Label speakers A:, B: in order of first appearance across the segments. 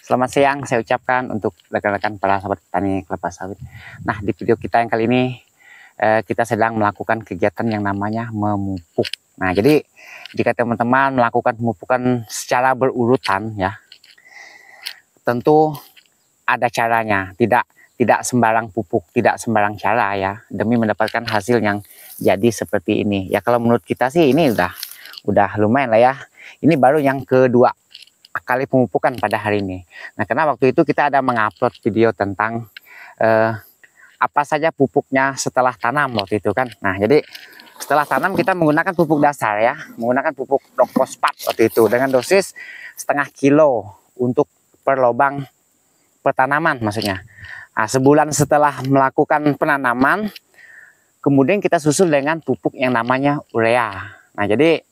A: Selamat siang saya ucapkan untuk rekan-rekan para sahabat petani kelapa sawit. Nah, di video kita yang kali ini kita sedang melakukan kegiatan yang namanya memupuk. Nah, jadi jika teman-teman melakukan pemupukan secara berurutan ya, tentu ada caranya. Tidak sembarang pupuk, tidak sembarang cara ya, demi mendapatkan hasil yang jadi seperti ini. Ya kalau menurut kita sih ini udah lumayan lah ya. Ini baru yang kedua kali pemupukan pada hari ini. Nah, karena waktu itu kita ada mengupload video tentang apa saja pupuknya setelah tanam waktu itu kan. Nah, jadi setelah tanam kita menggunakan pupuk dasar ya, menggunakan pupuk Rockfosfat waktu itu dengan dosis setengah kilo untuk per lubang pertanaman maksudnya. Nah, sebulan setelah melakukan penanaman, kemudian kita susul dengan pupuk yang namanya urea. Nah, jadi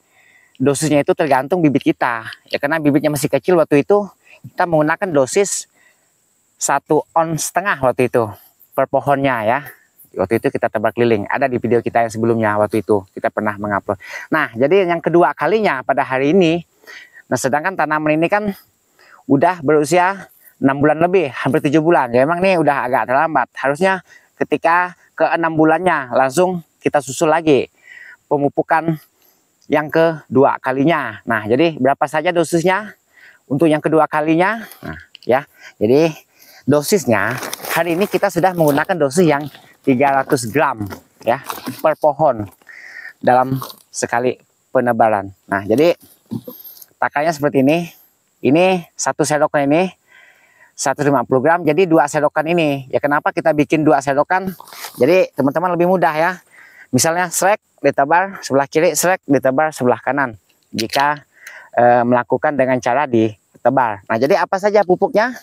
A: dosisnya itu tergantung bibit kita ya, karena bibitnya masih kecil waktu itu kita menggunakan dosis 1,5 ons waktu itu per pohonnya ya. Waktu itu kita tebar keliling, ada di video kita yang sebelumnya waktu itu kita pernah mengupload. Nah, jadi yang kedua kalinya pada hari ini. Nah, sedangkan tanaman ini kan udah berusia 6 bulan lebih, hampir 7 bulan ya, memang nih udah agak terlambat. Harusnya ketika ke 6 bulannya langsung kita susul lagi pemupukan yang kedua kalinya. Nah, jadi berapa saja dosisnya untuk yang kedua kalinya? Nah, ya. Jadi dosisnya hari ini kita sudah menggunakan dosis yang 300 gram ya per pohon dalam sekali penebaran. Nah, jadi takarannya seperti ini. Ini satu sedokan ini 150 gram, jadi 2 sedokan ini. Ya kenapa kita bikin 2 sedokan? Jadi teman-teman lebih mudah ya. Misalnya srek ditebar sebelah kiri, srek ditebar sebelah kanan jika melakukan dengan cara ditebar. Nah, jadi apa saja pupuknya?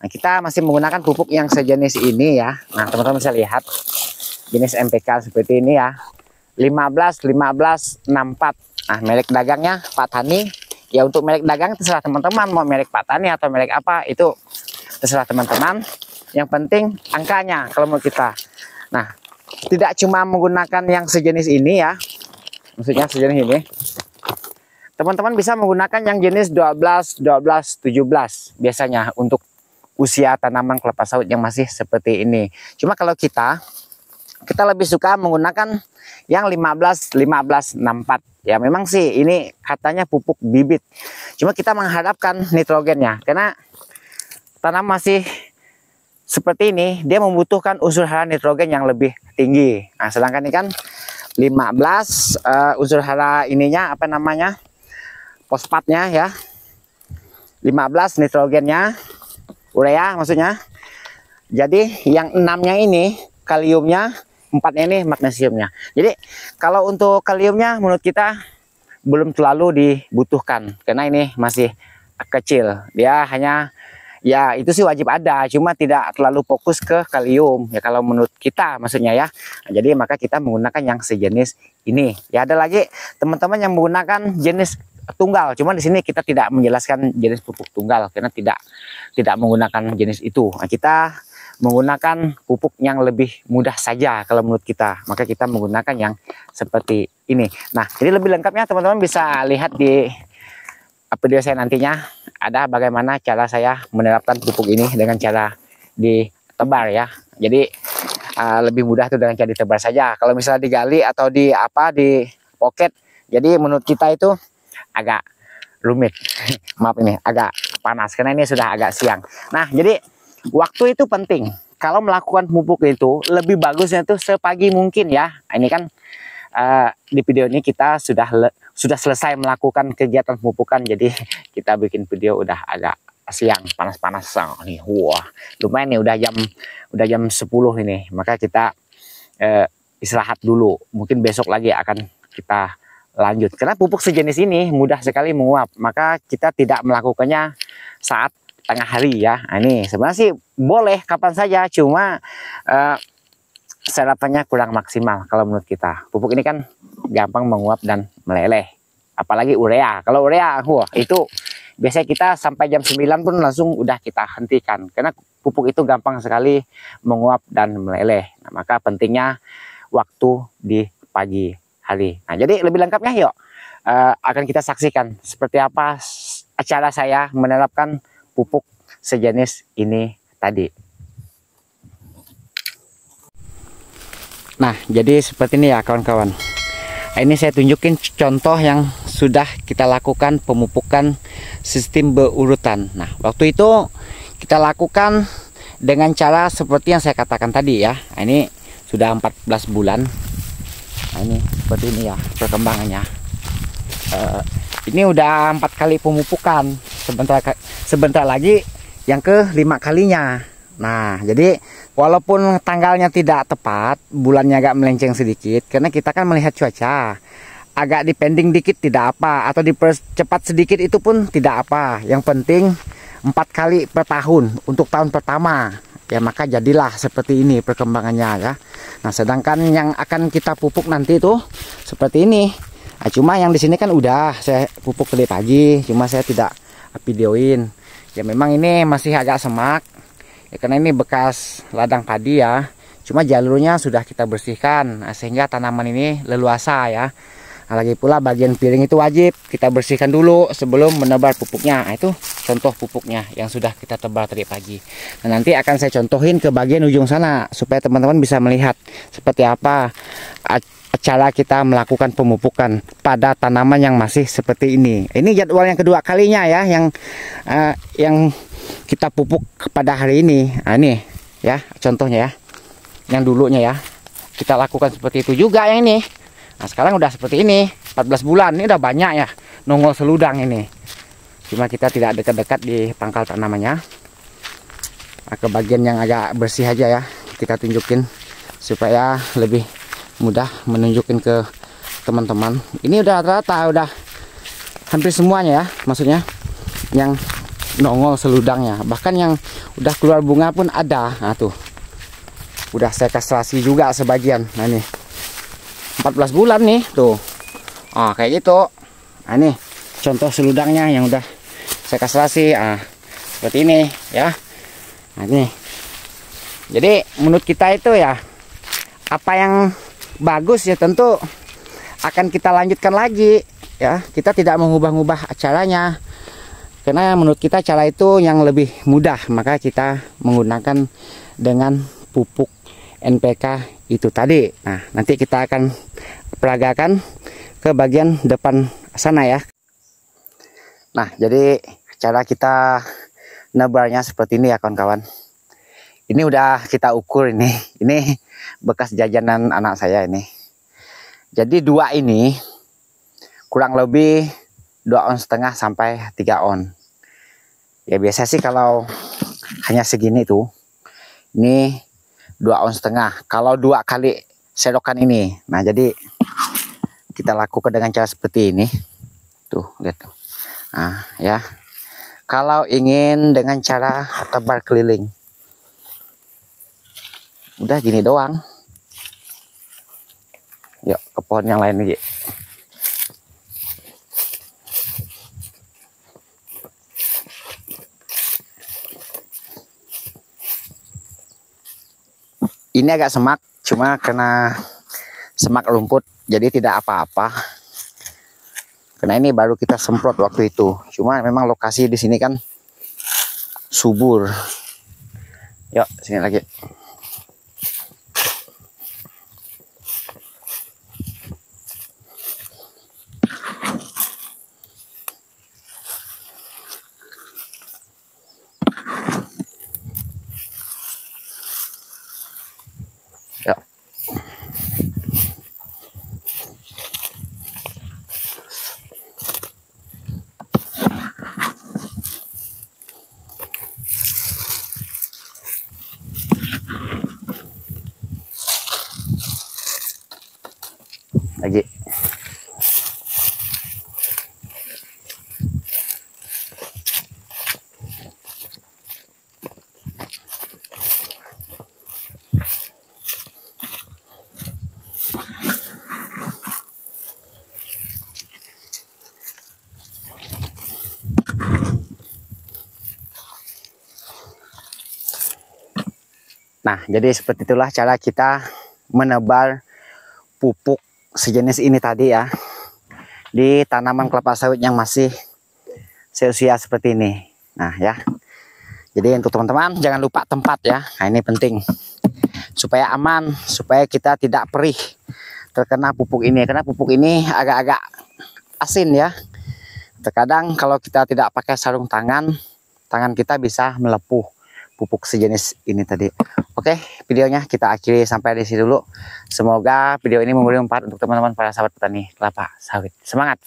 A: Nah, kita masih menggunakan pupuk yang sejenis ini ya. Nah, teman-teman bisa lihat jenis MPK seperti ini ya, 15-15-64. Nah, merek dagangnya Pak Tani. Ya, untuk merek dagang terserah teman-teman mau merek Pak Tani atau merek apa, itu terserah teman-teman. Yang penting angkanya kalau mau kita. Nah, tidak cuma menggunakan yang sejenis ini ya, maksudnya sejenis ini, teman-teman bisa menggunakan yang jenis 12, 12, 17 biasanya untuk usia tanaman kelapa sawit yang masih seperti ini. Cuma kalau kita lebih suka menggunakan yang 15, 15, 64 ya. Memang sih ini katanya pupuk bibit, cuma kita mengharapkan nitrogennya karena tanam masih seperti ini, dia membutuhkan unsur hara nitrogen yang lebih tinggi. Nah, sedangkan ini kan 15 unsur hara ininya apa namanya, fosfatnya ya, 15 nitrogennya, urea maksudnya. Jadi yang 6-nya ini kaliumnya, 4-nya ini magnesiumnya. Jadi kalau untuk kaliumnya menurut kita belum terlalu dibutuhkan karena ini masih kecil, dia hanya ya itu sih wajib ada, cuma tidak terlalu fokus ke kalium ya kalau menurut kita maksudnya ya. Nah, jadi maka kita menggunakan yang sejenis ini. Ya ada lagi teman-teman yang menggunakan jenis tunggal, cuma di sini kita tidak menjelaskan jenis pupuk tunggal karena tidak menggunakan jenis itu. Nah, kita menggunakan pupuk yang lebih mudah saja kalau menurut kita, maka kita menggunakan yang seperti ini. Nah, jadi lebih lengkapnya teman-teman bisa lihat di video saya nantinya, ada bagaimana cara saya menerapkan pupuk ini dengan cara ditebar ya. Jadi lebih mudah tuh dengan cara ditebar saja. Kalau misalnya digali atau di pocket, jadi menurut kita itu agak rumit. Maaf ini agak panas karena ini sudah agak siang. Nah, jadi waktu itu penting. Kalau melakukan pupuk itu lebih bagusnya itu sepagi mungkin ya. Ini kan di video ini kita sudah selesai melakukan kegiatan pemupukan, jadi kita bikin video udah agak siang, panas-panas nih. Wah, lumayan nih udah jam 10 ini. Maka kita istirahat dulu. Mungkin besok lagi akan kita lanjut. Karena pupuk sejenis ini mudah sekali menguap, maka kita tidak melakukannya saat tengah hari ya. Nah, ini sebenarnya sih boleh kapan saja, cuma serapannya kurang maksimal kalau menurut kita. Pupuk ini kan gampang menguap dan meleleh, apalagi urea. Kalau urea itu biasanya kita sampai jam 9 pun langsung udah kita hentikan karena pupuk itu gampang sekali menguap dan meleleh. Nah, maka pentingnya waktu di pagi hari. Nah, jadi lebih lengkapnya yuk akan kita saksikan seperti apa cara saya menerapkan pupuk sejenis ini tadi. Nah, jadi seperti ini ya kawan-kawan. Ini saya tunjukin contoh yang sudah kita lakukan pemupukan sistem berurutan. Nah, waktu itu kita lakukan dengan cara seperti yang saya katakan tadi ya. Ini sudah 14 bulan. Nah, ini seperti ini ya perkembangannya. Ini udah 4 kali pemupukan. Sebentar lagi yang ke-5 kalinya. Nah, jadi walaupun tanggalnya tidak tepat, bulannya agak melenceng sedikit, karena kita kan melihat cuaca. Agak dipending dikit tidak apa, atau dipercepat sedikit itu pun tidak apa. Yang penting 4 kali per tahun untuk tahun pertama. Ya, maka jadilah seperti ini perkembangannya ya. Nah, sedangkan yang akan kita pupuk nanti itu seperti ini. Nah, cuma yang di sini kan udah saya pupuk tadi pagi, cuma saya tidak videoin. Ya memang ini masih agak semak. Ya, karena ini bekas ladang padi ya. Cuma jalurnya sudah kita bersihkan, nah, sehingga tanaman ini leluasa ya. Nah, lagi pula bagian piring itu wajib kita bersihkan dulu sebelum menebar pupuknya. Nah, itu contoh pupuknya yang sudah kita tebar tadi pagi. Nah, nanti akan saya contohin ke bagian ujung sana supaya teman-teman bisa melihat seperti apa cara kita melakukan pemupukan pada tanaman yang masih seperti ini. Ini jadwal yang kedua kalinya ya yang kita pupuk pada hari ini. Nah, ini ya contohnya ya. Yang dulunya ya kita lakukan seperti itu juga yang ini. Nah, sekarang udah seperti ini 14 bulan. Ini udah banyak ya nongol seludang ini. Cuma kita tidak dekat-dekat di pangkal tanamannya. Nah, ke bagian yang agak bersih aja ya kita tunjukin supaya lebih mudah menunjukin ke teman-teman. Ini udah rata, udah hampir semuanya ya, maksudnya yang nongol seludangnya, bahkan yang udah keluar bunga pun ada. Nah, tuh udah saya kastrasi juga sebagian. Nah, ini 14 bulan nih tuh. Kayak gitu. Nah, ini contoh seludangnya yang udah saya kastrasi. Seperti ini ya. Nah, ini jadi menurut kita itu ya, apa yang bagus ya tentu akan kita lanjutkan lagi ya. Kita tidak mengubah-ubah acaranya, karena menurut kita cara itu yang lebih mudah, maka kita menggunakan dengan pupuk NPK itu tadi. Nah, nanti kita akan peragakan ke bagian depan sana ya. Nah, jadi cara kita nebarnya seperti ini ya kawan-kawan. Ini udah kita ukur ini. Ini bekas jajanan anak saya ini. Jadi 2 ini kurang lebih 2,5 ons sampai 3 ons. Ya biasa sih kalau hanya segini tuh. Ini 2,5 ons. Kalau 2 kali sedokan ini. Nah, jadi kita lakukan dengan cara seperti ini. Tuh, lihat tuh. Nah, ya. Kalau ingin dengan cara tebar keliling, udah gini doang. Yuk ke pohon yang lain lagi. Ini agak semak, cuma karena semak rumput jadi tidak apa-apa. Karena ini baru kita semprot waktu itu. Cuma memang lokasi di sini kan subur. Yuk sini lagi. Lagi. Nah, jadi seperti itulah cara kita menebar pupuk sejenis ini tadi ya di tanaman kelapa sawit yang masih seusia seperti ini. Nah ya, Jadi untuk teman-teman jangan lupa tempat ya. Nah ini penting supaya aman, supaya kita tidak perih terkena pupuk ini, karena pupuk ini agak-agak asin ya. Terkadang kalau kita tidak pakai sarung tangan, tangan kita bisa melepuh pupuk sejenis ini tadi. Oke, videonya kita akhiri sampai di sini dulu. Semoga video ini memberi manfaat untuk teman-teman para sahabat petani kelapa sawit. Semangat!